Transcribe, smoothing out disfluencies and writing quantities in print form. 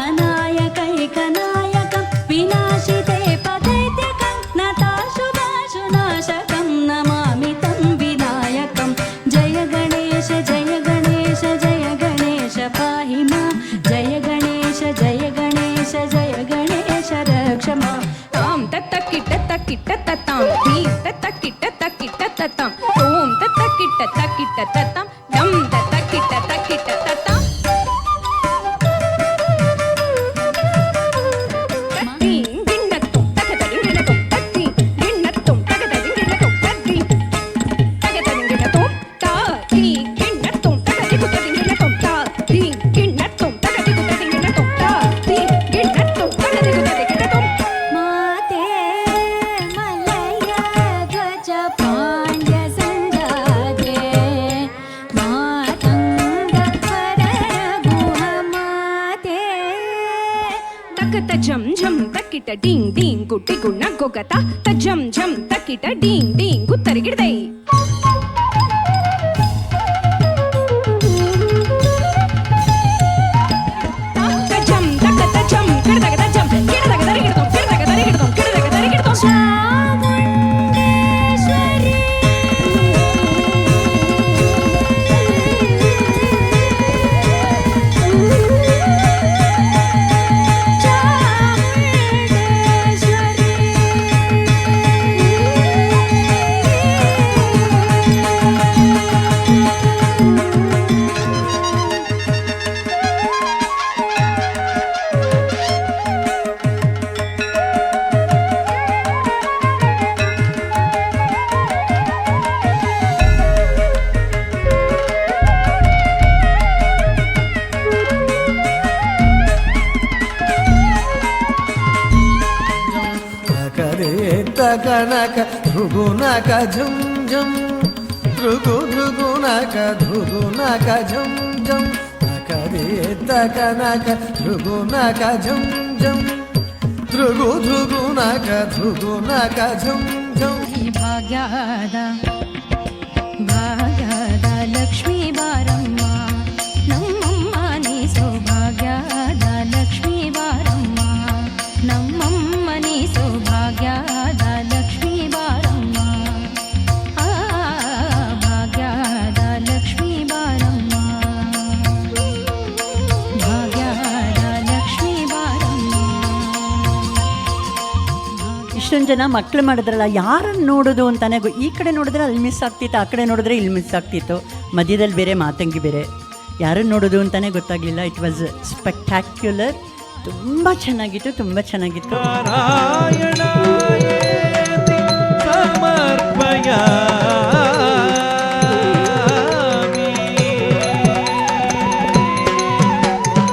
अनायकैकनायकं विनाशिते पदैत्यकं नताशुभाशुनाशकं नमामि तं विनायकं जय गणेश जय गणेश जय गणेश पाहि मां जय गणेश जय गणेश जय गणेश रक्ष मां तां तत्तकिट्ट तक्किट्ट ततां धीं तत्तकिट्ट तक्किट्ट ततां ॐ तत्तकिट्ट तक्किट्ट ततां दं तत्तकिट्ट तक्किट्ट ततां झम झम तक्किट डिंग डिंग गुट्टी गुण्ण गोगत झम झम तक्किट डिंग डिंग गुत्तरिगिडदै झम तक्कत झम किडदगद झम किडदगदरिगिडदम किडदगदरिगिडदम किडदगदरिगिडदम चामुंडेश्वरी ಗಣಕ ಧೃಗುನಕ ಝುಂ ಝುಂ ಧೃಗು ಧೃಗುನಕ ಧೃಗುನಕ ಝುಂ ಝುಂ ನಕರೇ ತಕನಕ ಧೃಗುನಕ ಝುಂ ಝುಂ ಧೃಗು ಧೃಗುನಕ ಧೃಗುನಕ ಝುಂ ಝುಂ ಭಾಗ್ಯದ ಭಾಗ್ಯದ ಲಕ್ಷ್ಮೀ ಬಾರಮ್ಮ ನಮ್ಮಮ್ಮ ನೀ ಸೌಭಾಗ್ಯದ ಲಕ್ಷ್ಮೀ ಬಾರಮ್ಮ ನಮ್ಮಮ್ಮ ನೀ ಸೌಭಾಗ್ಯದ ಲಕ್ಷ್ಮೀ ಬಾರಮ್ಮ ಭಾಗ್ಯದ ಲಕ್ಷ್ಮೀ ಬಾರಮ್ಮ ಭಾಗ್ಯದ ಲಕ್ಷ್ಮೀ ಬಾರಮ್ಮ. ಇಷ್ಟೊಂದು ಜನ ಮಕ್ಕಳು ಮಾಡಿದ್ರಲ್ಲ, ಯಾರನ್ನು ನೋಡೋದು ಅಂತಾನೆ ಈ ಕಡೆ ನೋಡಿದ್ರೆ ಅಲ್ಲಿ ಮಿಸ್ ಆಗ್ತಿತ್ತು, ಆ ಕಡೆ ನೋಡಿದ್ರೆ ಇಲ್ಲಿ ಮಿಸ್ ಆಗ್ತಿತ್ತು, ಮಧ್ಯದಲ್ಲಿ ಬೇರೆ ಮಾತಂಗಿ ಬೇರೆ, ಯಾರನ್ನು ನೋಡೋದು ಅಂತಾನೆ ಗೊತ್ತಾಗಲಿಲ್ಲ. It was spectacular. ತುಂಬ ಚೆನ್ನಾಗಿತ್ತು, ತುಂಬ ಚೆನ್ನಾಗಿತ್ತು.